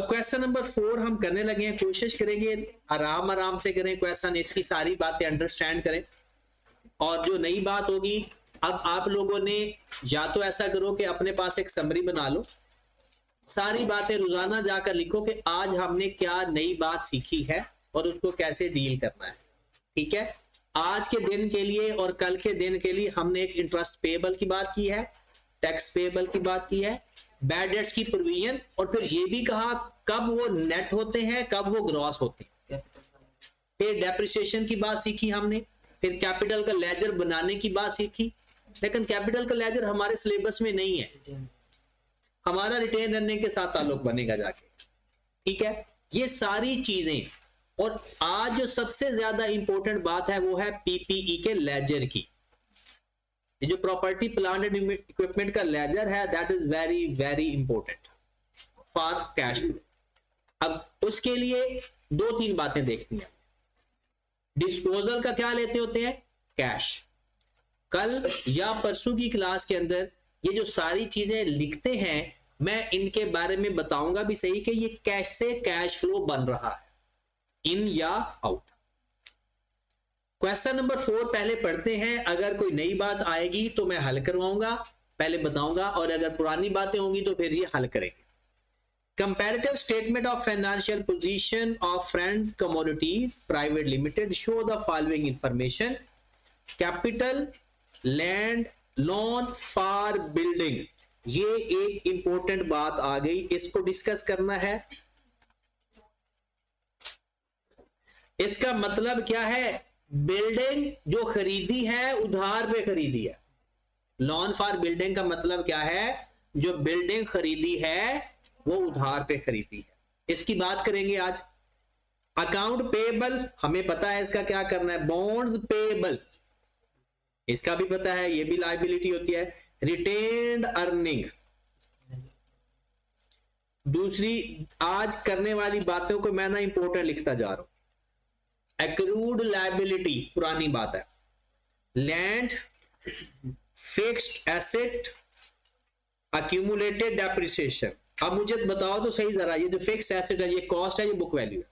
अब question number 4 हम करने लगे हैं। कोशिश करेंगे आराम आराम से करें क्वेश्चन, इसकी सारी बातें अंडरस्टैंड करें। और जो नई बात होगी, अब आप लोगों ने या तो ऐसा करो कि अपने पास एक समरी बना लो, सारी बातें रोजाना जाकर लिखो कि आज हमने क्या नई बात सीखी है और उसको कैसे डील करना है। ठीक है, आज के दिन के लिए और कल के दिन के लिए हमने एक इंटरेस्ट पेएबल की बात की है, टैक्स पेएबल की बात की है, बैड डेट्स की प्रोविजन, और फिर ये भी कहा कब वो नेट होते हैं कब वो ग्रॉस होते हैं। फिर डेप्रिसिएशन की बात सीखी हमने, फिर कैपिटल का लेजर बनाने की बात सीखी, लेकिन कैपिटल का लेजर हमारे सिलेबस में नहीं है, हमारा रिटेन अर्निंग के साथ ताल्लुक बनेगा जाके। ठीक है, ये सारी चीजें। और आज जो सबसे ज्यादा इंपॉर्टेंट बात है वो है पीपीई के लेजर की। ये जो प्रॉपर्टी प्लांट एंड इक्विपमेंट का लेजर है, that is very very important for cash flow. अब उसके लिए 2-3 बातें देखनी है। डिस्पोजल का क्या लेते होते हैं? कैश। कल या परसों की क्लास के अंदर ये जो सारी चीजें लिखते हैं, मैं इनके बारे में बताऊंगा भी सही कि ये कैसे कैश फ्लो बन रहा है, इन या आउट। क्वेश्चन नंबर 4 पहले पढ़ते हैं, अगर कोई नई बात आएगी तो मैं हल करवाऊंगा, पहले बताऊंगा, और अगर पुरानी बातें होंगी तो फिर ये हल करेंगे। Comparative statement of financial position of friends commodities private limited show the following information: capital, land, loan for building. ये एक इंपॉर्टेंट बात आ गई, इसको डिस्कस करना है। इसका मतलब क्या है? बिल्डिंग जो खरीदी है उधार पे खरीदी है। लोन फॉर बिल्डिंग का मतलब क्या है? जो बिल्डिंग खरीदी है वो उधार पे खरीदी है। इसकी बात करेंगे आज। अकाउंट पेएबल, हमें पता है इसका क्या करना है। बॉन्ड्स पेएबल, इसका भी पता है, ये भी लायबिलिटी होती है। रिटेन्ड अर्निंग, दूसरी आज करने वाली बातों को मैं ना इंपॉर्टेंट लिखता जा रहा हूं। एक्रूड लायबिलिटी पुरानी बात है। Land, fixed asset, accumulated depreciation. अब मुझे बताओ तो सही जरा, ये जो फिक्स्ड एसेट है ये कॉस्ट है, ये बुक वैल्यू है?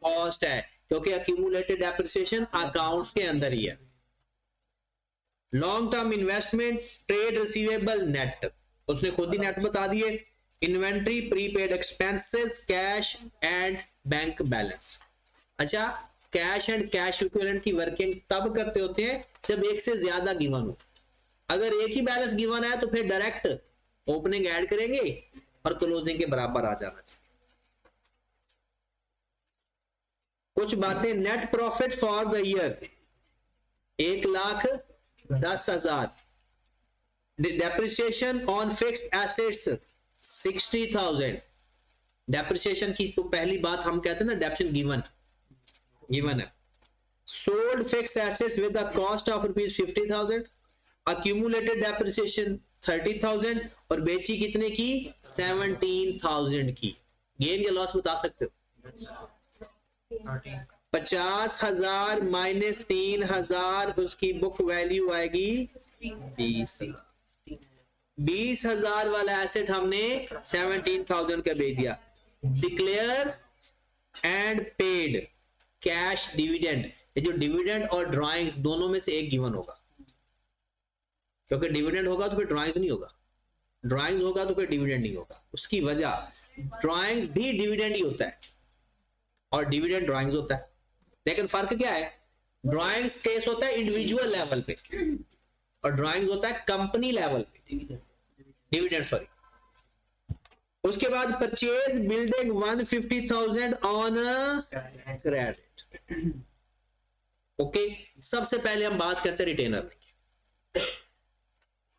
कॉस्ट है, क्योंकि अक्यूमुलेटेड डेप्रिसिएशन अकाउंट्स के अंदर ही है। Long term investment, trade receivable, net, उसने खुद ही नेट बता दिए। Inventory, prepaid expenses, cash and bank balance. अच्छा, कैश एंड कैश इक्विवेलेंट की वर्किंग तब करते होते हैं जब एक से ज्यादा गिवन हो। अगर एक ही बैलेंस गिवन है तो फिर डायरेक्ट ओपनिंग ऐड करेंगे और क्लोजिंग के बराबर आ जाना चाहिए। कुछ बातें, net profit for the year 1,10,000, depreciation on fixed assets 60,000। Depreciation की तो पहली बात हम कहते हैं ना, डेप्रिसिएशन गिवन है। Sold fixed assets with the cost of ₹50,000, accumulated depreciation 30,000, और बेची कितने की? 17,000 की। गेन या लॉस बता सकते हो? 50,000 माइनस 3,000, उसकी बुक वैल्यू आएगी 20,000। 20,000 वाला एसेट हमने 17,000 का बेच दिया। Declare and paid cash dividend. ये जो डिविडेंड और ड्राइंग्स दोनों में से एक गिवन होगा, क्योंकि डिविडेंड होगा तो फिर ड्राइंग्स नहीं होगा, ड्राइंग्स होगा तो फिर डिविडेंड नहीं होगा। उसकी वजह, ड्राइंग्स भी डिविडेंड ही होता है और डिविडेंड ड्राइंग्स होता है, लेकिन फर्क क्या है? ड्राइंग्स केस होता है इंडिविजुअल लेवल पे और ड्राइंग्स होता है कंपनी लेवल पे, डिविडेंड सॉरी। उसके बाद purchase building 150,000 on credit. Okay, सबसे पहले हम बात करते हैं रिटेन अर्निंग।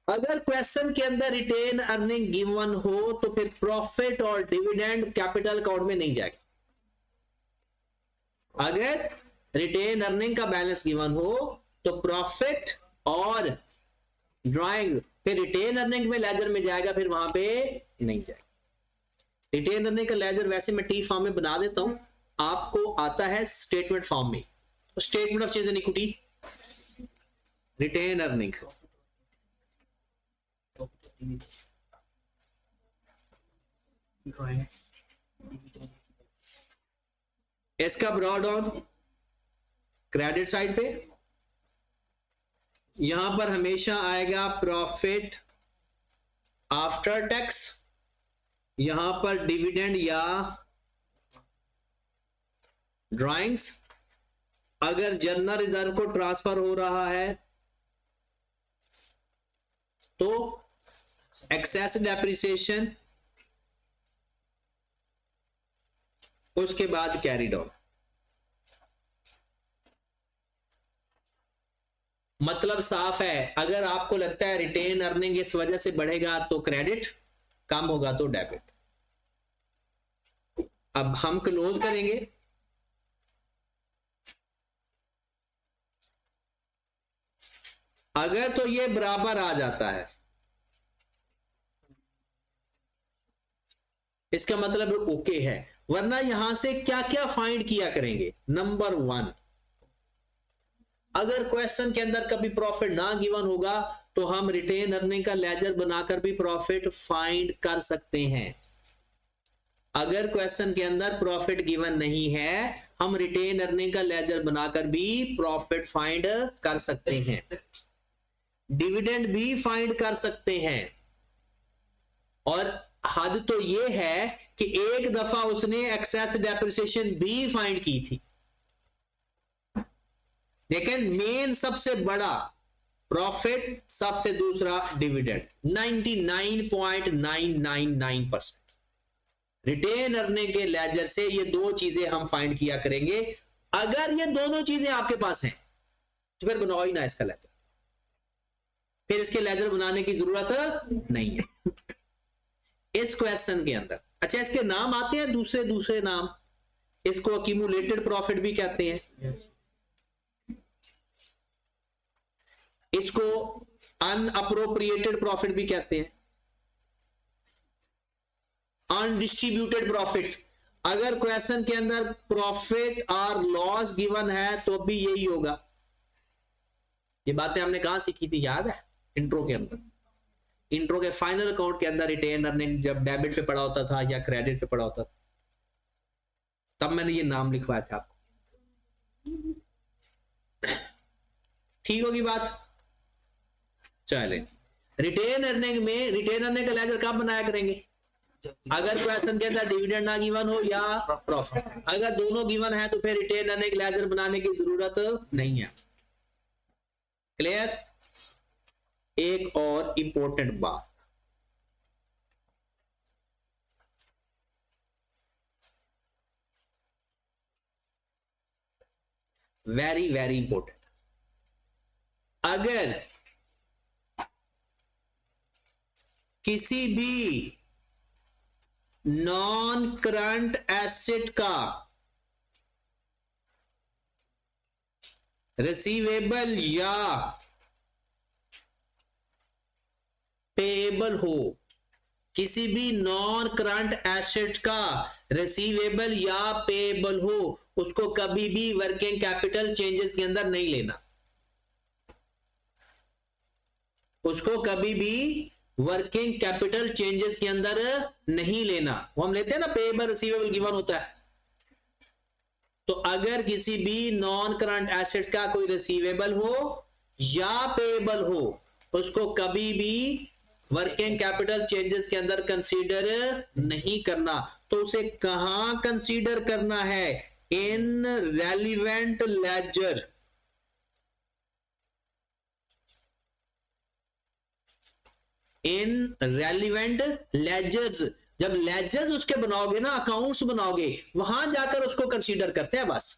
अगर क्वेश्चन के अंदर रिटेन अर्निंग गिवन हो तो फिर प्रॉफिट और डिविडेंड कैपिटल अकाउंट में नहीं जाएगा। अगर रिटेन अर्निंग का बैलेंस गिवन हो तो प्रॉफिट और ड्राइंग फिर रिटेन अर्निंग में लेजर में जाएगा, फिर वहां पे नहीं जाएगा। रिटेन अर्निंग का लेजर वैसे मैं टी फॉर्म में बना देता हूं, आपको आता है स्टेटमेंट फॉर्म में। Statement of change in equity, retain earning, इसका ब्रॉड डाउन क्रेडिट साइड पे यहां पर हमेशा आएगा प्रॉफिट आफ्टर टैक्स, यहां पर डिविडेंड या ड्राइंग्स। अगर जनरल रिजर्व को ट्रांसफर हो रहा है तो एक्सेस डेप्रिसिएशन, उसके बाद कैरी डाउन। मतलब साफ है, अगर आपको लगता है रिटेन अर्निंग इस वजह से बढ़ेगा तो क्रेडिट, कम होगा तो डेबिट। अब हम क्लोज करेंगे। अगर तो ये बराबर आ जाता है इसका मतलब ओके है, वरना यहां से क्या क्या फाइंड किया करेंगे। नंबर 1, अगर क्वेश्चन के अंदर कभी प्रॉफिट ना गिवन होगा तो हम रिटेन अर्निंग का लेजर बनाकर भी प्रॉफिट फाइंड कर सकते हैं। अगर क्वेश्चन के अंदर प्रॉफिट गिवन नहीं है, हम रिटेन अर्निंग का लेजर बनाकर भी प्रॉफिट फाइंड कर सकते हैं, डिविडेंड भी फाइंड कर सकते हैं। और हद तो यह है कि एक दफा उसने एक्सेस डेप्रिसिएशन भी फाइंड की थी, लेकिन मेन सबसे बड़ा प्रॉफिट, सबसे दूसरा डिविडेंड। 99.999% रिटेन अर्निंग के लेजर से ये दो चीजें हम फाइंड किया करेंगे। अगर ये दोनों चीजें आपके पास हैं तो फिर बनाओ ही ना इसका लेजर, फिर इसके लेजर बनाने की जरूरत नहीं है इस क्वेश्चन के अंदर। अच्छा, इसके नाम आते हैं दूसरे नाम, इसको अक्यूमुलेटेड प्रॉफिट भी कहते हैं, इसको अनअप्रोप्रिएटेड प्रॉफिट भी कहते हैं, अनडिस्ट्रीब्यूटेड प्रॉफिट। अगर क्वेश्चन के अंदर प्रॉफिट और लॉस गिवन है तो भी यही होगा। ये बातें हमने कहां सीखी थी, याद है? इंट्रो के अंदर, इंट्रो के फाइनल अकाउंट के अंदर रिटेन अर्निंग जब डेबिट पे पड़ा होता था या क्रेडिट पे पड़ा होता था, तब मैंने ये नाम लिखवाया था आपको। ठीक होगी बात? चले, रिटेन अर्निंग में रिटेन अर्निंग का लेजर कब बनाया करेंगे? अगर क्वेश्चन के अंदर डिविडेंड ना गिवन हो या प्रॉफिट। अगर दोनों गिवन है तो फिर रिटेन अर्निंग लेजर बनाने की जरूरत नहीं है। क्लियर? एक और इंपॉर्टेंट बात, वेरी वेरी इंपॉर्टेंट, अगर किसी भी नॉन करंट एसेट का रिसीवेबल या पेएबल हो, किसी भी नॉन करंट एसेट का रिसीवेबल या पेएबल हो, उसको कभी भी वर्किंग कैपिटल चेंजेस के अंदर नहीं लेना, उसको कभी भी वर्किंग कैपिटल चेंजेस के अंदर नहीं लेना। वो हम लेते हैं ना, पेएबल रिसीवेबल गिवन होता है, तो अगर किसी भी नॉन करंट एसेट्स का कोई रिसीवेबल हो या पेएबल हो, उसको कभी भी वर्किंग कैपिटल चेंजेस के अंदर कंसीडर नहीं करना। तो उसे कहां कंसीडर करना है? In relevant ledger. In relevant ledgers, जब लेजर्स उसके बनाओगे ना, अकाउंट्स बनाओगे, वहां जाकर उसको कंसीडर करते हैं। बस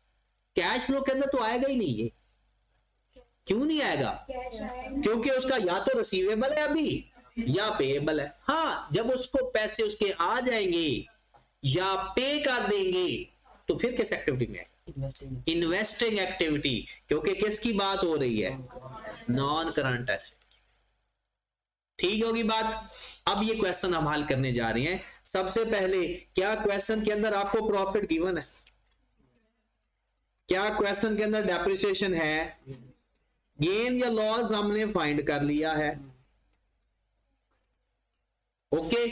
कैश फ्लो के अंदर तो आएगा ही नहीं ये। क्यों नहीं आएगा? क्योंकि उसका या तो रिसीवेबल है अभी या पेएबल है। हाँ, जब उसको पैसे उसके आ जाएंगे या पे कर देंगे तो फिर किस एक्टिविटी में आएगा? इन्वेस्टिंग एक्टिविटी, क्योंकि किसकी बात हो रही है? Non current asset. ठीक होगी बात? अब ये क्वेश्चन हम हल करने जा रहे हैं। सबसे पहले, क्या क्वेश्चन के अंदर आपको प्रॉफिट गिवन है? क्या क्वेश्चन के अंदर डेप्रिसिएशन है? गेन या लॉस हमने फाइंड कर लिया है। ओके,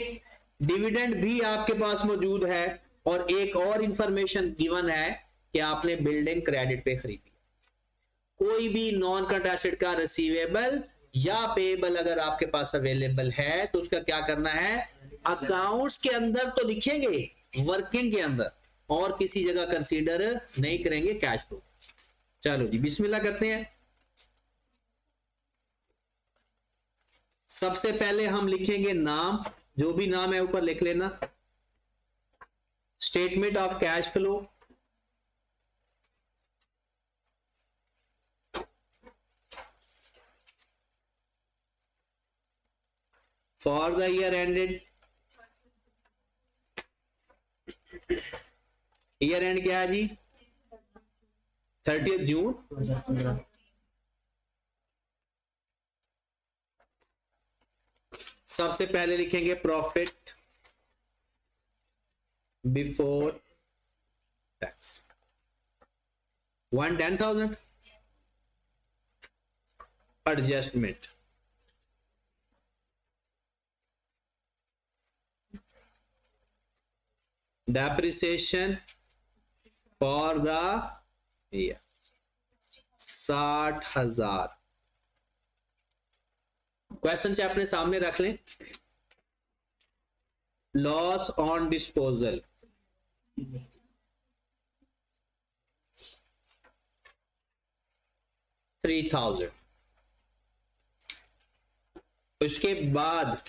डिविडेंड भी आपके पास मौजूद है। और एक और इंफॉर्मेशन गिवन है कि आपने बिल्डिंग क्रेडिट पे खरीदी। कोई भी नॉन करंट एसेट का रिसीवेबल या पेएबल अगर आपके पास अवेलेबल है तो उसका क्या करना है, अकाउंट्स के अंदर तो लिखेंगे, वर्किंग के अंदर और किसी जगह कंसीडर नहीं करेंगे कैश फ्लो। चलो जी बिस्मिल्लाह करते हैं। सबसे पहले हम लिखेंगे नाम, जो भी नाम है ऊपर लिख लेना। Statement of cash flow, for the year ended, year and क्या है जी 30 जून 2015। सबसे पहले लिखेंगे profit before tax 110,000, adjustment depreciation for the year 60,000। Question से अपने सामने रख लें। Loss on disposal 3,000। उसके बाद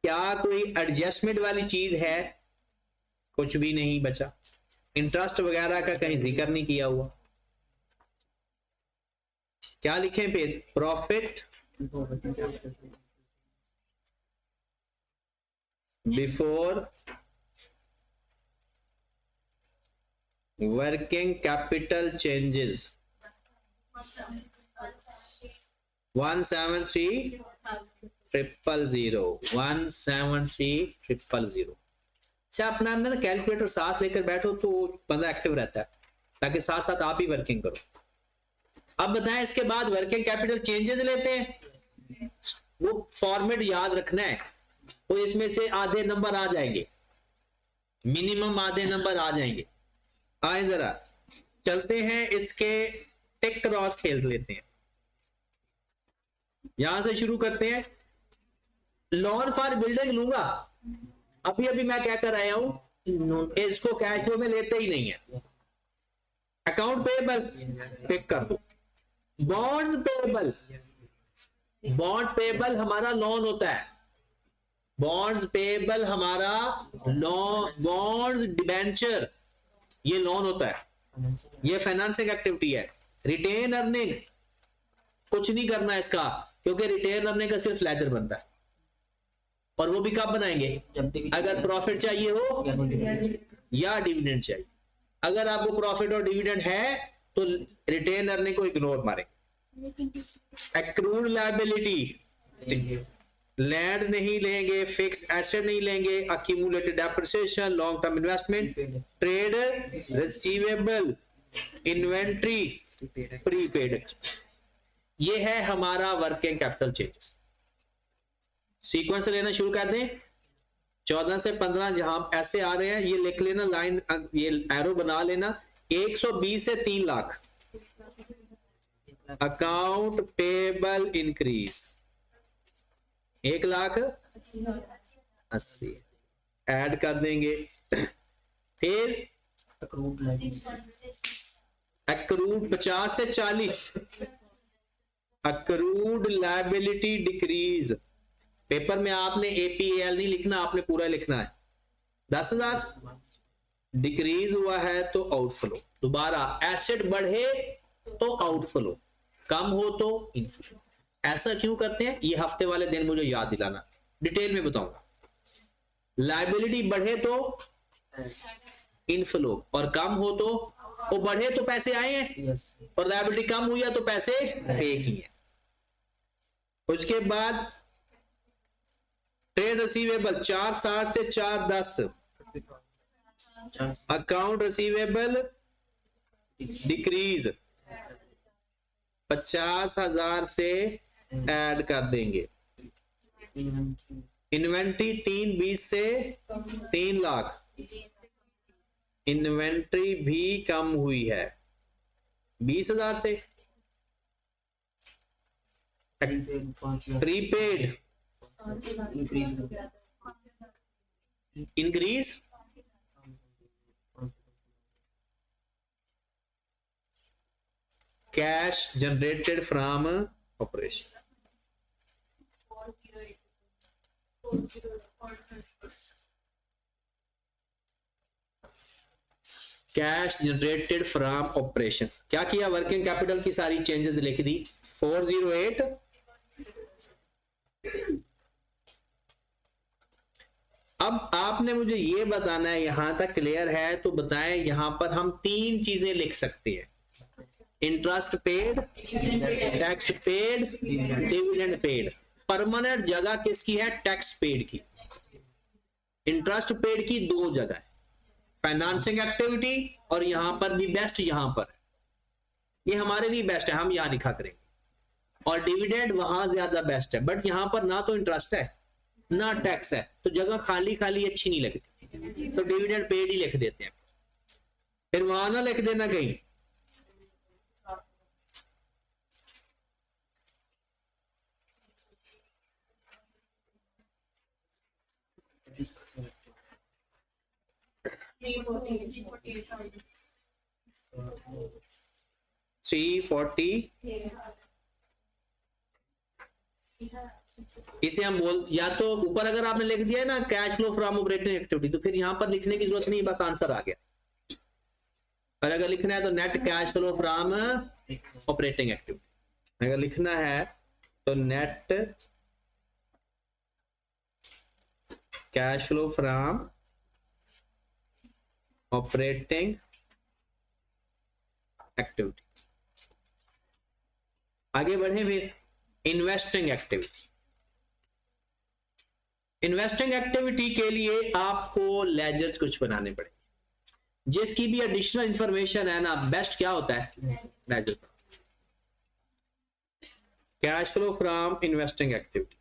क्या कोई एडजस्टमेंट वाली चीज है, कुछ भी नहीं बचा। इंटरेस्ट वगैरह का कहीं जिक्र नहीं किया हुआ। क्या लिखें फिर, profit before working capital changes 173,000 173,000। अच्छा अपना ना कैलकुलेटर साथ लेकर बैठो तो बंदा एक्टिव रहता है, ताकि साथ साथ आप ही वर्किंग करो। अब बताएं इसके बाद वर्किंग कैपिटल चेंजेस लेते हैं, वो फॉर्मेट याद रखना है। तो इसमें से आधे नंबर आ जाएंगे, मिनिमम आधे नंबर आ जाएंगे। आए जरा चलते हैं, इसके टिक क्रॉस खेल लेते हैं। यहां से शुरू करते हैं। लोन फॉर बिल्डिंग लूंगा, अभी अभी मैं क्या कर आया हूं, इसको कैश फ्लो में लेते ही नहीं है। अकाउंट पेएबल टिक कर दो। बॉन्ड्स पेएबल, बॉन्ड्स पेएबल हमारा लोन होता है। बॉन्ड्स पेएबल हमारा लोन, बॉन्ड्स डिबेंचर ये लोन होता है, ये फाइनेंसिंग एक्टिविटी है। रिटेन अर्निंग कुछ नहीं करना इसका, क्योंकि रिटेन अर्निंग का सिर्फ लेजर बनता है, और वो भी कब बनाएंगे, अगर प्रॉफिट चाहिए हो या डिविडेंड चाहिए। अगर आपको प्रॉफिट और डिविडेंड है तो रिटेन अर्निंग को इग्नोर मारें। एक्रूड लायबिलिटी, लैंड नहीं लेंगे, फिक्स एसेट नहीं लेंगे, accumulated depreciation, long term investment, trade receivable, inventory, prepaid. ये है हमारा वर्किंग कैपिटल चेंजेस। सीक्वेंस लेना शुरू कर दें। 14 से 15 जहां ऐसे आ रहे हैं ये लिख लेना, लाइन ये एरो बना लेना। 120 से 3 lakh account payable increase, 1,80,000 add कर देंगे। फिर अक्रूड 50 से 40, अक्रूड लायबिलिटी डिक्रीज। पेपर में आपने APAL नहीं लिखना, आपने पूरा लिखना है। 10,000 डिक्रीज हुआ है तो आउटफ्लो। दोबारा एसेट बढ़े तो आउटफ्लो, कम हो तो इनफ्लो। ऐसा क्यों करते हैं ये हफ्ते वाले दिन मुझे याद दिलाना, डिटेल में बताऊंगा। लायबिलिटी बढ़े तो इनफ्लो और कम हो तो, वो बढ़े तो पैसे आए हैं और लायबिलिटी कम हुई है तो पैसे पे किए। उसके बाद ट्रेड रिसीवेबल 460 से 410, अकाउंट रिसीवेबल डिक्रीज 50,000 से ऐड कर देंगे। इन्वेंट्री 320 से 3 लाख, इन्वेंट्री भी कम हुई है 20,000 से। Prepaid increase cash generated from operation. Cash generated from operation क्या किया, वर्किंग कैपिटल की सारी चेंजेस लिख दी 408। अब आपने मुझे ये बताना है, यहां तक क्लियर है तो बताएं, यहां पर हम तीन चीजें लिख सकते हैं, interest paid, tax paid, dividend paid. Permanent जगह किसकी है, टैक्स पेड की। इंटरेस्ट पेड की दो जगह है, फाइनेंसिंग एक्टिविटी और यहां पर भी बेस्ट, यहां पर ये हमारे लिए बेस्ट है, हम यहां लिखा करेंगे। और डिविडेंड वहां ज्यादा बेस्ट है, बट यहां पर ना तो इंटरेस्ट है ना टैक्स है, तो जगह खाली खाली अच्छी नहीं लगती, तो डिविडेंड पेड ही लिख देते हैं। फिर वहां ना लिख देना कहीं। इसे हम बोल, या तो ऊपर अगर आपने लिख दिया है ना cash flow from operating activity, तो फिर यहां पर लिखने की जरूरत नहीं, बस आंसर आ गया। और अगर लिखना है तो net cash flow from operating activity, अगर लिखना है तो net cash flow from operating activity. आगे बढ़े फिर इन्वेस्टिंग एक्टिविटी। इन्वेस्टिंग एक्टिविटी के लिए आपको लेजर्स कुछ बनाने पड़ेंगे, जिसकी भी एडिशनल इंफॉर्मेशन है ना, बेस्ट क्या होता है ledger. Cash flow from investing activity,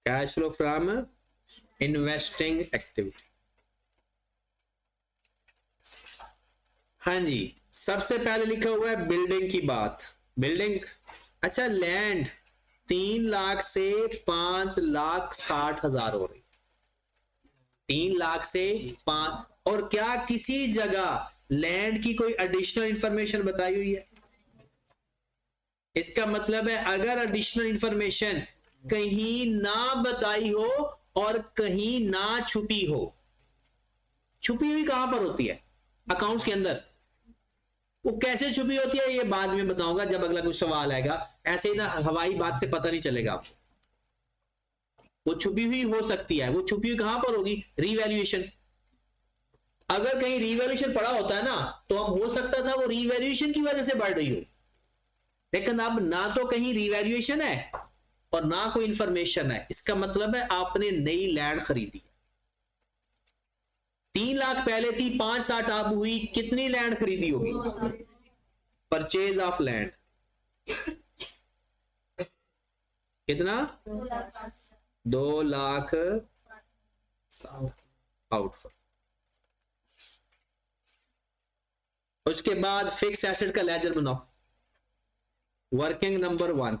cash flow from investing activity. हाँ जी, सबसे पहले लिखा हुआ है बिल्डिंग की बात। बिल्डिंग, अच्छा लैंड 3 लाख से 5,60,000 हो रही, 3 लाख से 5। और क्या किसी जगह लैंड की कोई एडिशनल इंफॉर्मेशन बताई हुई है? इसका मतलब है अगर एडिशनल इंफॉर्मेशन कहीं ना बताई हो और कहीं ना छुपी हो, छुपी हुई कहां पर होती है, अकाउंट्स के अंदर। वो कैसे छुपी होती है ये बाद में बताऊंगा जब अगला कुछ सवाल आएगा, ऐसे ही ना हवाई बात से पता नहीं चलेगा आपको। वो छुपी हुई हो सकती है, वो छुपी हुई कहां पर होगी, रीवैल्यूएशन। अगर कहीं रीवैल्यूएशन पड़ा होता है ना, तो अब हो सकता था वो रीवैल्यूएशन की वजह से बढ़ रही हो, लेकिन अब ना तो कहीं रीवैल्यूएशन है और ना कोई इंफॉर्मेशन है। इसका मतलब है आपने नई लैंड खरीदी, 3 लाख पहले थी, 5,60 अब हुई, कितनी लैंड खरीदी होगी, परचेज ऑफ लैंड कितना, 2 लाख आउटफुट। उसके बाद फिक्स एसेट का लेजर बनाओ, वर्किंग नंबर 1।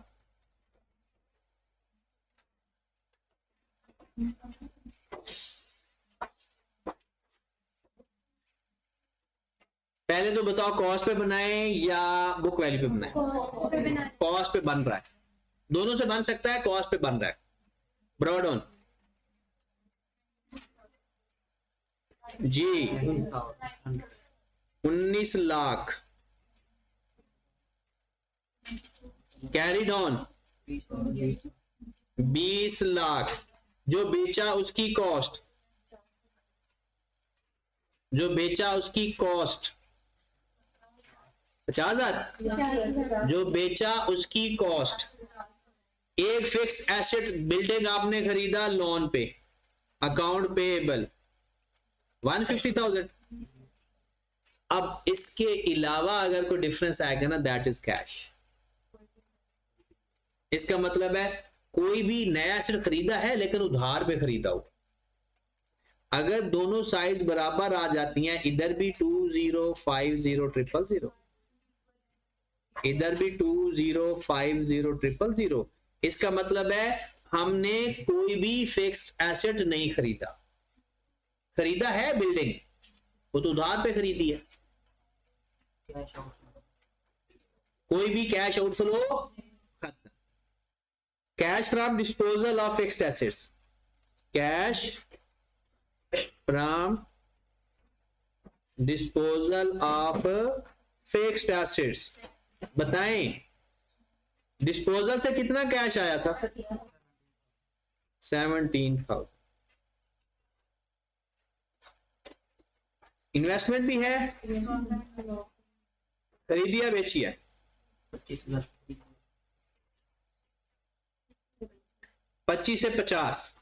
पहले तो बताओ कॉस्ट पे बनाए या बुक वैल्यू पे बनाए? कॉस्ट पे बन रहा है, दोनों से बन सकता है, कॉस्ट पे बन रहा है। ब्रॉड ऑन जी 19 लाख, कैरिड ऑन 20 लाख, जो बेचा उसकी कॉस्ट, जो बेचा उसकी कॉस्ट 50,000, जो बेचा उसकी कॉस्ट। एक फिक्स एसेट बिल्डिंग आपने खरीदा लोन पे, अकाउंट पेएबल 150,000, अब इसके अलावा अगर कोई डिफरेंस आएगा ना, दैट इज कैश। इसका मतलब है कोई भी नया एसेट खरीदा है लेकिन उधार पे खरीदा हो, अगर दोनों साइड्स बराबर आ जाती हैं, इधर भी 20500000, इधर भी 20500000, इसका मतलब है हमने कोई भी फिक्स्ड एसेट नहीं खरीदा। खरीदा है बिल्डिंग, वो तो उधार पे खरीदी है। कोई भी कैश आउटफ्लो खत्म। Cash from disposal of fixed assets, cash from disposal of fixed assets. बताएं डिस्पोजल से कितना कैश आया था? 17,000। इन्वेस्टमेंट भी है, खरीदी है बेची है। 25 से 50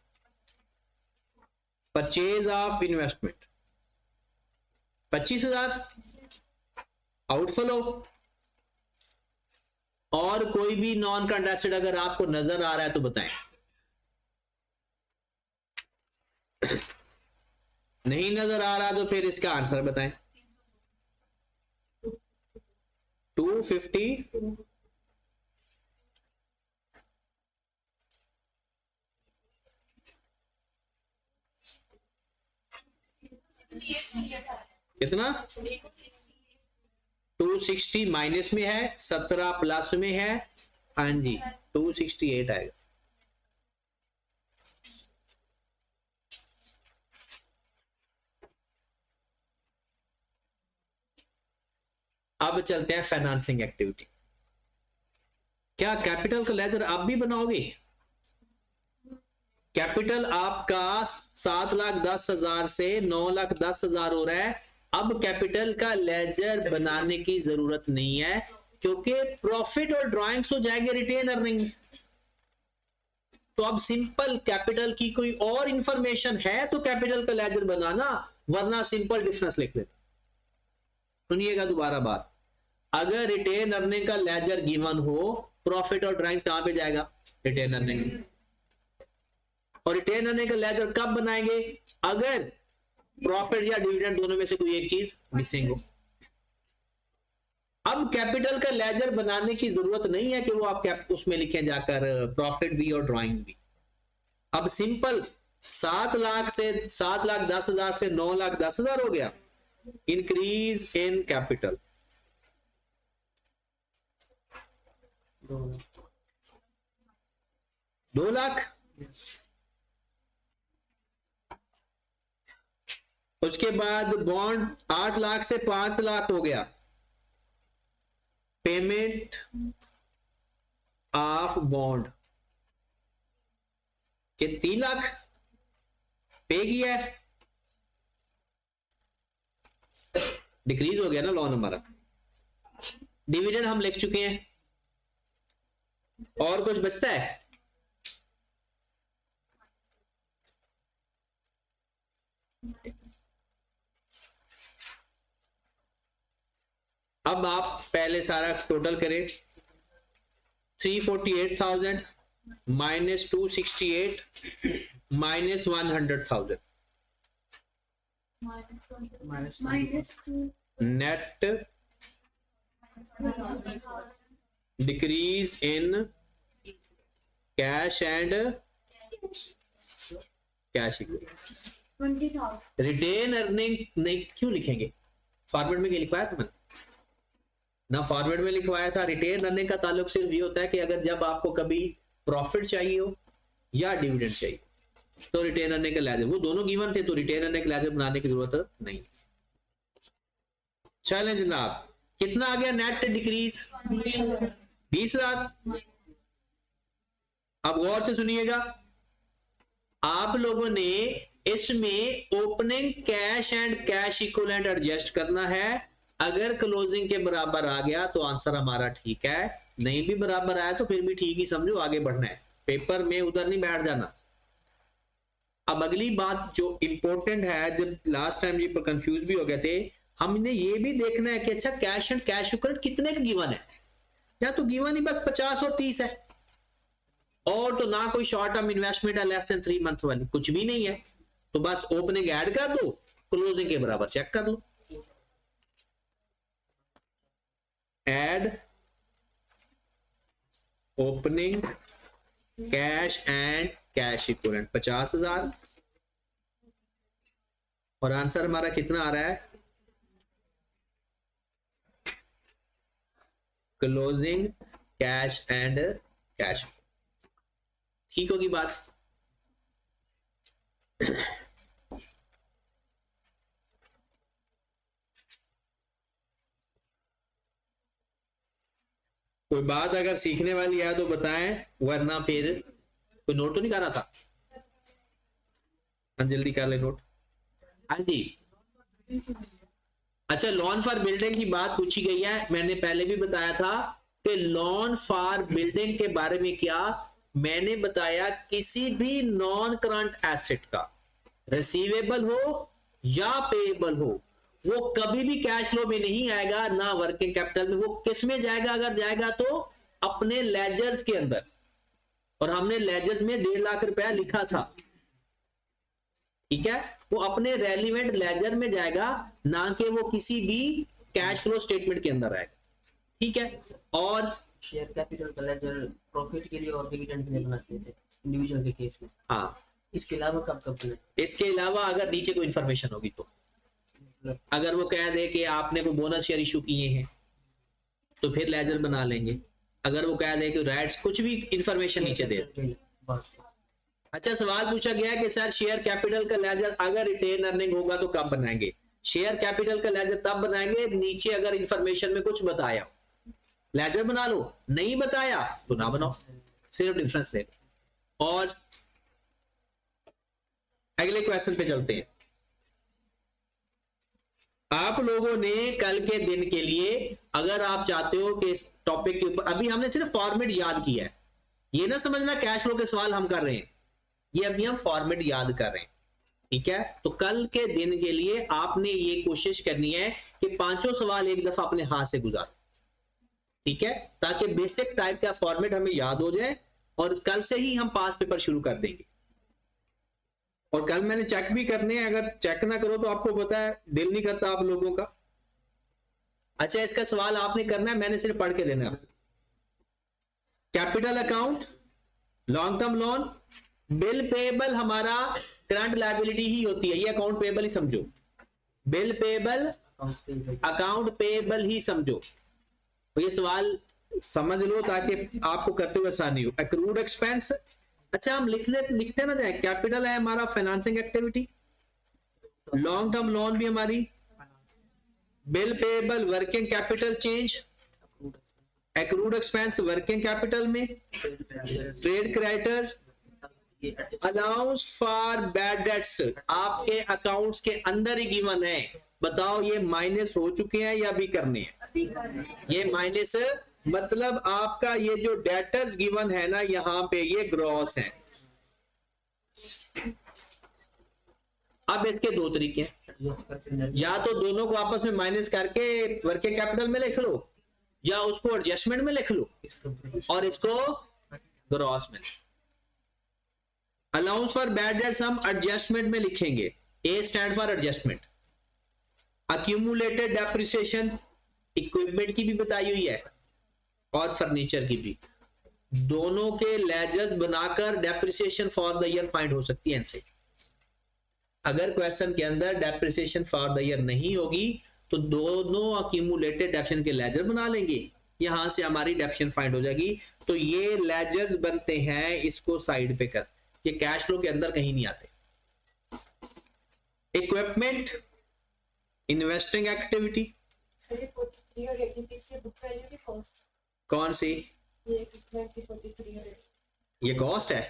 परचेज ऑफ इन्वेस्टमेंट, 25,000 आउटफ्लो। और कोई भी नॉन करंट एसेट अगर आपको नजर आ रहा है तो बताएं। नहीं नजर आ रहा तो फिर इसका आंसर बताएं। 250 कितना? 260 माइनस में है, 17 प्लस में है। हाँ जी 268 आएगा। अब चलते हैं फाइनेंसिंग एक्टिविटी। क्या कैपिटल का लेजर आप भी बनाओगे? कैपिटल आपका 7,10,000 से 9,10,000 हो रहा है। अब कैपिटल का लेजर बनाने की जरूरत नहीं है क्योंकि प्रॉफिट और ड्राइंग्स हो जाएंगे रिटेन अर्निंग। तो अब सिंपल कैपिटल की कोई और इंफॉर्मेशन है तो कैपिटल का लेजर बनाना, वरना सिंपल डिफरेंस लिख लेता। सुनिएगा दोबारा बात, अगर रिटेन अर्निंग का लेजर गिवन हो, प्रॉफिट और ड्राइंग्स कहां पे जाएगा? Retained earning. और रिटेन अर्निंग का लेजर कब बनाएंगे? अगर प्रॉफिट या डिविडेंड दोनों में से कोई एक चीज मिसिंग हो। अब कैपिटल का लेजर बनाने की जरूरत नहीं है कि वो आप उसमें लिखें जाकर प्रॉफिट भी और ड्राइंग भी। अब सिंपल 7,10,000 से 9,10,000 हो गया। Increase in capital 2 lakh. उसके बाद बॉन्ड 8 लाख से 5 लाख हो गया। पेमेंट ऑफ बॉन्ड के 3 लाख पे किया है, डिक्रीज हो गया ना लोन हमारा। डिविडेंड हम लिख चुके हैं, और कुछ बचता है? अब आप पहले सारा टोटल करें। 348,000 minus 268 minus 100,000, net decrease in cash and cash equity. Retain अर्निंग नहीं क्यों लिखेंगे? फॉर्मेट में क्या लिखवाया था मैंने ना? फॉर्मेट में लिखवाया था रिटेन अर्निंग का ताल्लुक सिर्फ ये होता है कि अगर जब आपको कभी प्रॉफिट चाहिए हो या डिविडेंड चाहिए तो रिटेन अर्निंग का लेजर, वो दोनों गिवन थे तो रिटेन अर्निंग का लेजर बनाने की जरूरत नहीं। चलें जनाब, कितना आ गया नेट डिक्रीज? 20,000। अब गौर से सुनिएगा, आप लोगों ने इसमें opening cash and cash equivalent adjust करना है। अगर क्लोजिंग के बराबर आ गया तो आंसर हमारा ठीक है, नहीं भी बराबर आया तो फिर भी ठीक ही समझो, आगे बढ़ना है। पेपर में उधर नहीं बैठ जाना। अब अगली बात जो इंपॉर्टेंट है, जब लास्ट टाइम ये कंफ्यूज भी हो गए थे, हमने ये भी देखना है कि अच्छा कैश एंड कैश इक्विवेलेंट कितने का गिवन है, या तो गिवन ही बस 50 और 30 है, और तो ना कोई शॉर्ट टर्म इन्वेस्टमेंट है लेस देन 3 मंथ वाली, कुछ भी नहीं है, तो बस ओपनिंग ऐड कर दो, क्लोजिंग के बराबर चेक कर लो, add opening cash and cash equivalent 50,000, और आंसर हमारा कितना आ रहा है, क्लोजिंग कैश एंड कैश। ठीक होगी बात? कोई बात अगर सीखने वाली है तो बताएं, वरना फिर कोई नोट तो नहीं कर रहा था? जल्दी कर ले नोट। हाँ जी, अच्छा लोन फॉर बिल्डिंग की बात पूछी गई है। मैंने पहले भी बताया था कि लोन फॉर बिल्डिंग के बारे में क्या मैंने बताया, किसी भी नॉन करंट एसेट का रिसीवेबल हो या पेएबल हो, वो कभी भी कैश फ्लो में नहीं आएगा, ना वर्किंग कैपिटल में। वो किस में जाएगा? अगर जाएगा तो अपने लेजर्स के अंदर, और हमने लेजर्स में 1.5 लाख रुपया लिखा था, ठीक है, वो अपने रेलिवेंट लेजर में जाएगा, ना कि वो किसी भी कैश फ्लो स्टेटमेंट के अंदर आएगा, ठीक है। और शेयर कैपिटल का लेजर प्रॉफिट के लिए और डिविडेंड के लिए बनाते थे इंडिविजुअल के केस में। हाँ, इसके अलावा कब कब बनाते? इसके अलावा अगर नीचे कोई इंफॉर्मेशन होगी तो, अगर वो कह दे कि आपने कोई बोनस शेयर इशू किए हैं तो फिर लेजर बना लेंगे। अगर वो कह दे कि राइट्स, कुछ भी इंफॉर्मेशन नीचे दे। अच्छा, सवाल पूछा गया है कि सर शेयर कैपिटल का लेजर अगर रिटेन अर्निंग होगा तो कब बनाएंगे? शेयर कैपिटल का लेजर तब बनाएंगे नीचे अगर इंफॉर्मेशन में कुछ बताया, लेजर बना लो, नहीं बताया तो ना बनाओ, सिर्फ डिफरेंस ले। और अगले क्वेश्चन पे चलते हैं। आप लोगों ने कल के दिन के लिए, अगर आप चाहते हो कि इस टॉपिक के ऊपर, अभी हमने सिर्फ फॉर्मेट याद किया है, ये ना समझना कैश फ्लो के सवाल हम कर रहे हैं, ये अभी हम फॉर्मेट याद कर रहे हैं, ठीक है। तो कल के दिन के लिए आपने ये कोशिश करनी है कि 5 सवाल एक दफा अपने हाथ से गुजारो, ठीक है, ताकि बेसिक टाइप का फॉर्मेट हमें याद हो जाए, और कल से ही हम पास पेपर शुरू कर देंगे। और कल मैंने चेक भी करने हैं, अगर चेक ना करो तो आपको पता है दिल नहीं करता आप लोगों का। अच्छा, इसका सवाल आपने करना है, मैंने सिर्फ पढ़ के देना है। Capital account, long term loan, bill payable हमारा करंट लायबिलिटी ही होती है, ये अकाउंट पेएबल ही समझो, बिल पेएबल अकाउंट पेएबल ही समझो। तो ये सवाल समझ लो ताकि आपको करते हुए आसानी हो। एक्रूड एक्सपेंस, अच्छा हम लिखते ना जाए, कैपिटल है हमारा financing activity, long term loan भी हमारी, bill payable working capital change, accrued expense working capital में, trade creditor, allowance for bad debts आपके अकाउंट्स के अंदर ही गिवन है। बताओ ये माइनस हो चुके हैं या अभी करने हैं? ये माइनस मतलब आपका ये जो डेटर्स गिवन है ना यहां पे, ये ग्रॉस है। अब इसके दो तरीके हैं, या तो दोनों को आपस में माइनस करके वर्किंग कैपिटल में लिख लो, या उसको एडजस्टमेंट में लिख लो और इसको ग्रॉस में। अलाउंस फॉर बैड डेट्स हम एडजस्टमेंट में लिखेंगे, A stand for adjustment. Accumulated depreciation equipment की भी बताई हुई है और फर्नीचर की भी, दोनों के लेजर्स बनाकर depreciation for the year find हो सकती है इनसे। अगर क्वेश्चन के अंदर डेप्रिसिएशन फॉर द ईयर नहीं होगी तो दोनों अक्यूमुलेटेड डेप्रिसिएशन के लेजर बना लेंगे, यहां से हमारी डेप्रिसिएशन फाइंड हो जाएगी। तो ये लेजर्स बनते हैं, इसको साइड पे कर, ये कैश फ्लो के अंदर कहीं नहीं आते। इक्विपमेंट, इन्वेस्टिंग एक्टिविटी, कौन सी? ये कॉस्ट है,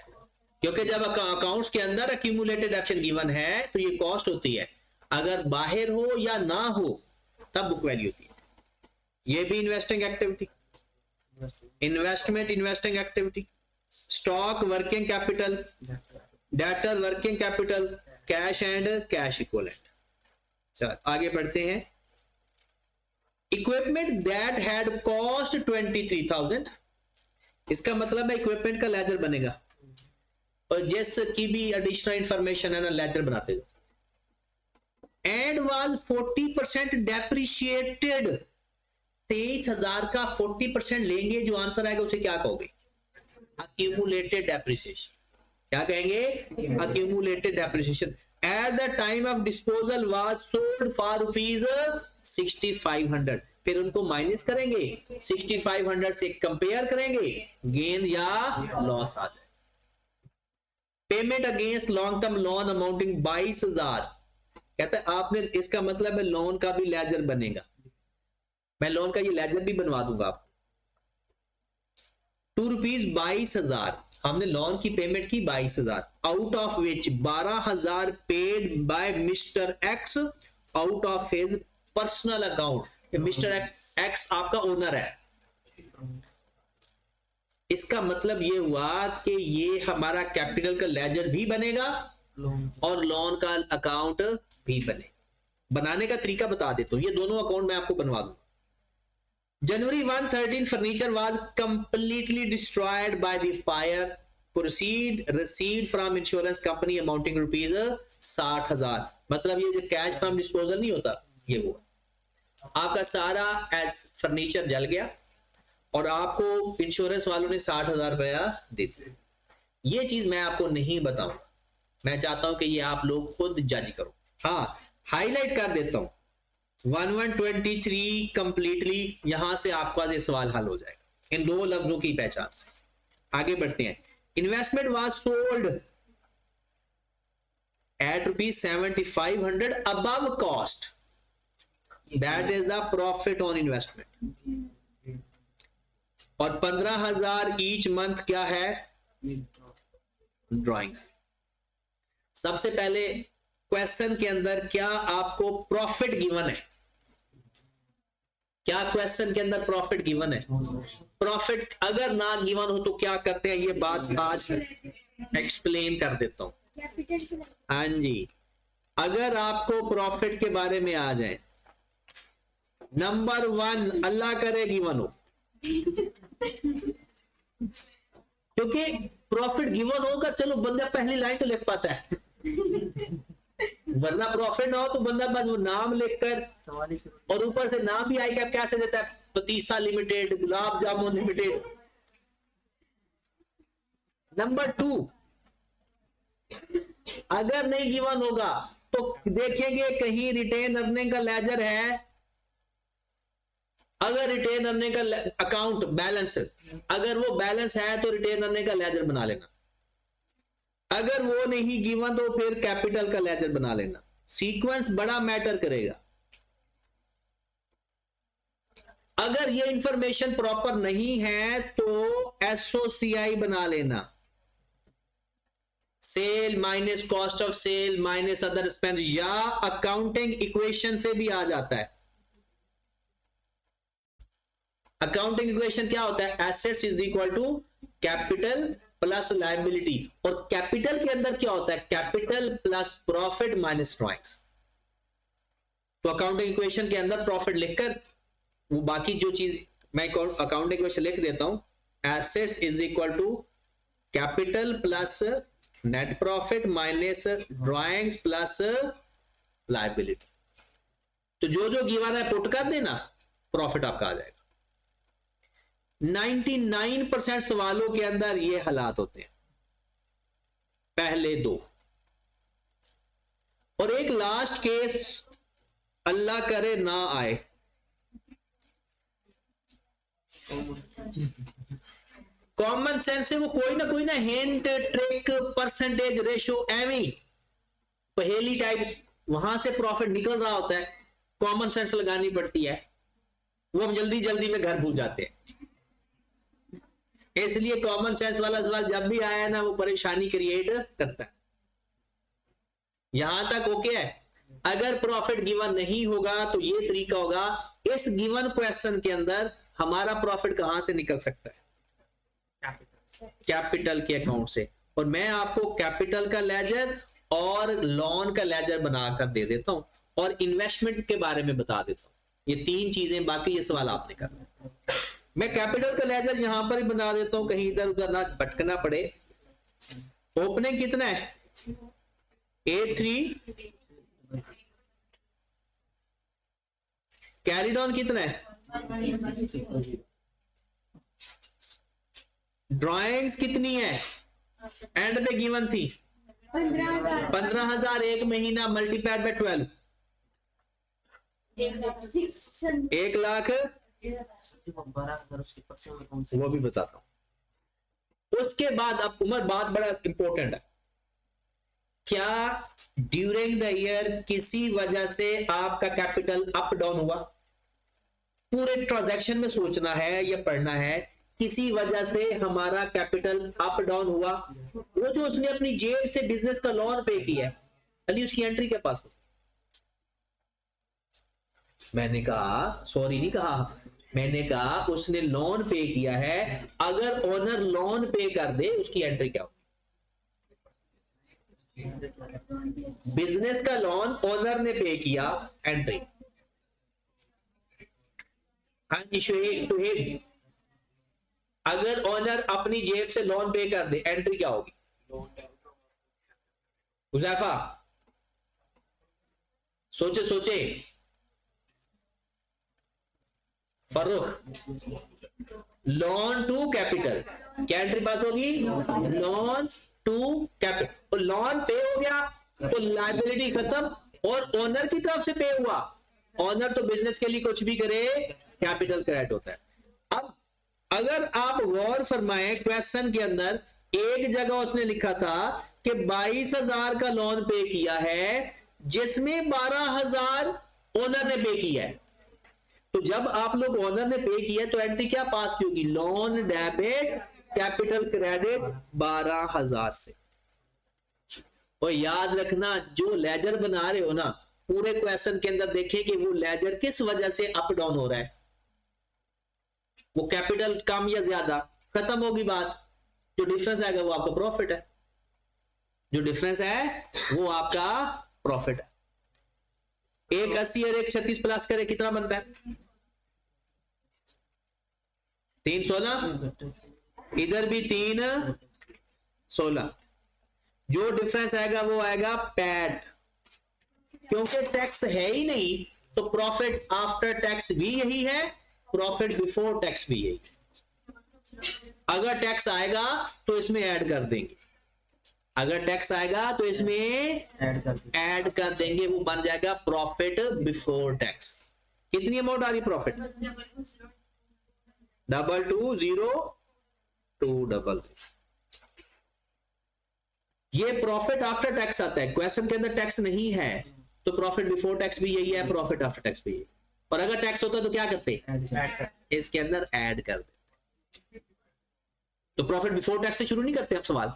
क्योंकि जब अकाउंट्स के अंदर अक्यूमुलेटेड एक्शन गिवन है तो ये कॉस्ट होती है, अगर बाहर हो या ना हो तब बुक वैल्यू होती है। ये भी investing activity, investment investing activity, stock working capital, debtor working capital, cash and cash equivalent. चलो आगे बढ़ते हैं। इक्विपमेंट दैट हैड कॉस्ट 23,000, इसका मतलब है इक्विपमेंट का लेजर बनेगा, और जिसकी भी एडिशनल इंफॉर्मेशन है ना लेजर बनाते हैं। एंड वाज 40% डेप्रिशिएटेड, 23,000 का 40% लेंगे, जो आंसर आएगा उसे क्या कहोगे? Accumulated depreciation. क्या कहेंगे? Accumulated depreciation. At the time of disposal was sold for rupees 6,500, फिर उनको माइनस करेंगे, 6,500 से कंपेयर करेंगे, गेन या लॉस आ जाए। Payment against long term loan amounting 22,000, कहता है आपने, इसका मतलब है लोन का भी लेजर बनेगा, मैं लोन का ये लेजर भी बनवा दूंगा आपको। ₹22,000 हमने लोन की पेमेंट की 22,000, out of which 12,000 paid by mister x out of his personal account. Mister x आपका ओनर है, इसका मतलब ये हुआ कि ये हमारा कैपिटल का लेजर भी बनेगा और लोन का अकाउंट भी बने। बनाने का तरीका बता देता हूं, ये दोनों अकाउंट मैं आपको बनवा दूंगा। January 1, 13 furniture was completely destroyed by the fire. Proceed received from insurance company amounting rupees 60,000, मतलब ये जो कैश फ्रॉम डिस्पोजल नहीं होता, ये हुआ आपका सारा एज फर्नीचर जल गया और आपको इंश्योरेंस वालों ने 60,000 रुपया दे दिया। ये चीज मैं आपको नहीं बताऊंगा, मैं चाहता हूं कि ये आप लोग खुद जज करो। हाँ, हाईलाइट कर देता हूं 1123 कंप्लीटली, यहां से आपका ये सवाल हल हो जाएगा इन दो लफ्जों की पहचान से। आगे बढ़ते हैं। Investment was sold at ₹7,500 above cost, that is the profit on investment. और 15,000 ईच मंथ क्या है? ड्राइंग्स। सबसे पहले क्वेश्चन के अंदर क्या आपको प्रॉफिट गिवन है? क्या क्वेश्चन के अंदर प्रॉफिट गिवन है? प्रॉफिट अगर ना गिवन हो तो क्या करते हैं, ये बात आज एक्सप्लेन कर देता हूं। हाँ जी, अगर आपको प्रॉफिट के बारे में आ जाए, नंबर 1 अल्लाह करे गिवन हो, क्योंकि प्रॉफिट गिवन होगा चलो बंदा पहली लाइन तो लिख पाता है, वरना प्रॉफिट ना हो तो बंदा बस वो नाम लिखकर और ऊपर से नाम भी आई कैप कैसे देता है, patisa limited, gulab jamun limited. Number 2, अगर नहीं गिवन होगा तो देखेंगे कहीं रिटेन अर्निंग का लेजर है, अगर रिटेन अर्निंग का अकाउंट बैलेंस, अगर वो बैलेंस है तो रिटेन अर्निंग का लेजर बना लेना, अगर वो नहीं गिवन तो फिर कैपिटल का लेजर बना लेना। सीक्वेंस बड़ा मैटर करेगा। अगर ये इंफॉर्मेशन प्रॉपर नहीं है तो एसओसीआई बना लेना, sale minus cost of sale minus other spend, या अकाउंटिंग इक्वेशन से भी आ जाता है। अकाउंटिंग इक्वेशन क्या होता है? Assets is equal to capital plus liability, और कैपिटल के अंदर क्या होता है? Capital plus profit minus drawings. तो अकाउंटिंग इक्वेशन के अंदर प्रॉफिट लिखकर वो बाकी जो चीज मैं अकाउंटिंग इक्वेशन लिख देता हूं, assets is equal to capital plus net profit minus drawings plus liability. तो जो जो गिवन है पुट कर देना, प्रॉफिट आपका आ जाएगा। 99% सवालों के अंदर ये हालात होते हैं, पहले 2, और एक लास्ट केस अल्लाह करे ना आए। कॉमन सेंस से वो कोई ना हिंट, ट्रिक, परसेंटेज, रेशो, एवं पहेली टाइप वहां से प्रॉफिट निकल रहा होता है, कॉमन सेंस लगानी पड़ती है, वो हम जल्दी जल्दी में घर भूल जाते हैं। इसलिए कॉमन सेंस वाला सवाल जब भी आया ना वो परेशानी क्रिएट करता है। यहां तक ओके है। अगर प्रॉफिट गिवन नहीं होगा तो ये तरीका होगा, इस गिवन क्वेश्चन के अंदर हमारा प्रॉफिट कहां से निकल सकता है? कैपिटल के अकाउंट से। और मैं आपको कैपिटल का लेजर और लोन का लेजर बनाकर दे देता हूं और इन्वेस्टमेंट के बारे में बता देता हूं। ये 3 चीजें, बाकी ये सवाल आपने करना है। मैं कैपिटल का लेजर यहां पर ही बना देता हूं, कहीं इधर उधर ना भटकना पड़े। ओपनिंग कितना है? 83। कैरिड ऑन कितना है? ड्राइंग्स कितनी है एंड पे गिवन थी? 15,000 एक महीना मल्टीप्लाइड बाय 12, 1 लाख। वो भी बताता हूं। उसके बाद अब उमर, बात बड़ा इंपॉर्टेंट है, क्या ड्यूरिंग द ईयर किसी वजह से आपका कैपिटल अप डाउन हुआ? पूरे ट्रांजैक्शन में सोचना है या पढ़ना है, किसी वजह से हमारा कैपिटल अप डाउन हुआ। वो जो उसने अपनी जेब से बिजनेस का लोन पे किया है, अली उसकी एंट्री के पास हो। मैंने कहा, सॉरी नहीं कहा, मैंने कहा उसने लोन पे किया है, अगर ओनर लोन पे कर दे उसकी एंट्री क्या हो? बिजनेस का लोन ओनर ने पे किया, एंट्री। हाँ जी शुहेब, अगर ओनर अपनी जेब से लोन पे कर दे, एंट्री क्या होगी? हुजैफा सोचे सोचे। फर्रुख, लोन टू कैपिटल, क्या एंट्री पास होगी? Loan to capital. लोन पे हो गया तो लायबिलिटी खत्म और ओनर की तरफ से पे हुआ। ओनर तो बिजनेस के लिए कुछ भी करे, कैपिटल क्रेडिट होता है। अब अगर आप गौर फरमाएं, क्वेश्चन के अंदर एक जगह उसने लिखा था कि 22,000 का लोन पे किया है, जिसमें 12,000 ओनर ने पे किया है। तो जब आप लोग ओनर ने पे किया तो एंट्री क्या पास की होगी? लोन डेबिट कैपिटल क्रेडिट 12,000 से। और याद रखना, जो लेजर बना रहे हो ना, पूरे क्वेश्चन के अंदर देखिए कि वो लेजर किस वजह से अप डाउन हो रहा है। वो कैपिटल कम या ज्यादा, खत्म होगी बात। जो डिफरेंस आएगा वो आपका प्रॉफिट है, जो डिफरेंस है वो आपका प्रॉफिट है। एक 80 और एक 36 प्लस करे कितना बनता है? 316, इधर भी 316। जो डिफरेंस आएगा वो आएगा पैट, क्योंकि टैक्स है ही नहीं तो प्रॉफिट आफ्टर टैक्स भी यही है, प्रॉफिट बिफोर टैक्स भी यही। अगर टैक्स आएगा तो इसमें ऐड कर देंगे, अगर टैक्स आएगा तो इसमें ऐड कर देंगे, वो बन जाएगा प्रॉफिट बिफोर टैक्स। कितनी अमाउंट आ रही प्रॉफिट? 220233। ये प्रॉफिट आफ्टर टैक्स आता है। क्वेश्चन के अंदर टैक्स नहीं है तो प्रॉफिट बिफोर टैक्स भी यही है, प्रॉफिट आफ्टर टैक्स भी यही। और अगर टैक्स होता तो क्या करते? इसके अंदर ऐड कर देते। तो प्रॉफिट बिफोर टैक्स से शुरू नहीं करते आप सवाल?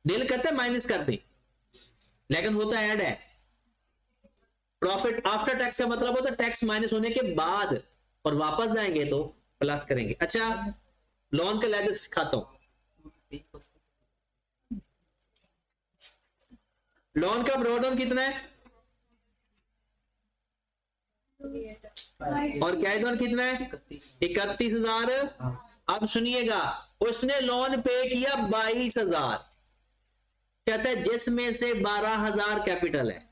दिल करता है माइनस कर दें, लेकिन होता ऐड है। प्रॉफिट आफ्टर टैक्स का मतलब होता है टैक्स माइनस होने के बाद, और वापस जाएंगे तो प्लस करेंगे। अच्छा, लोन का लेजर सिखाता हूं। लोन का ड्रॉडाउन कितना है और कैश डाउन कितना है? 31,000। अब सुनिएगा, उसने लोन पे किया 22,000, कहता है जिसमें से 12,000 कैपिटल है।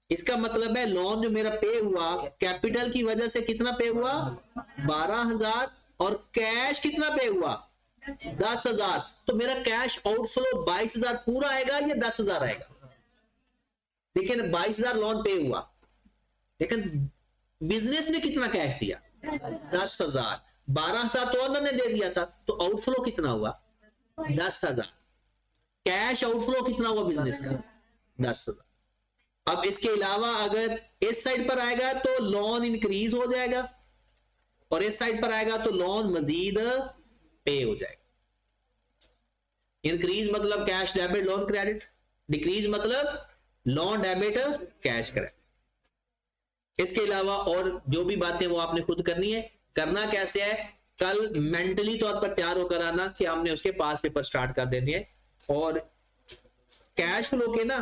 इसका मतलब है लोन जो मेरा पे हुआ कैपिटल की वजह से कितना पे हुआ? 12,000। और कैश कितना पे हुआ? 10,000। तो मेरा कैश आउटफ्लो 22,000 पूरा आएगा या 10,000 आएगा? लेकिन 22,000 लोन पे हुआ, लेकिन बिजनेस ने कितना कैश दिया? 10,000। 12,000 तो ओनर ने दे दिया था, तो आउटफ्लो कितना हुआ? 10,000। कैश आउटफ्लो कितना हुआ बिजनेस का? 10,000। अब इसके अलावा अगर इस साइड पर आएगा तो लोन इंक्रीज हो जाएगा, और इस साइड पर आएगा तो लोन मजीद पे हो जाएगा। इंक्रीज मतलब cash debit loan credit, decrease मतलब लोन डेबिट कैश क्रेडिट। इसके अलावा और जो भी बातें वो आपने खुद करनी है। करना कैसे है? कल मेंटली तौर पर तैयार होकर आना कि हमने उसके पास पेपर स्टार्ट कर देने हैं। और कैश फ्लो के ना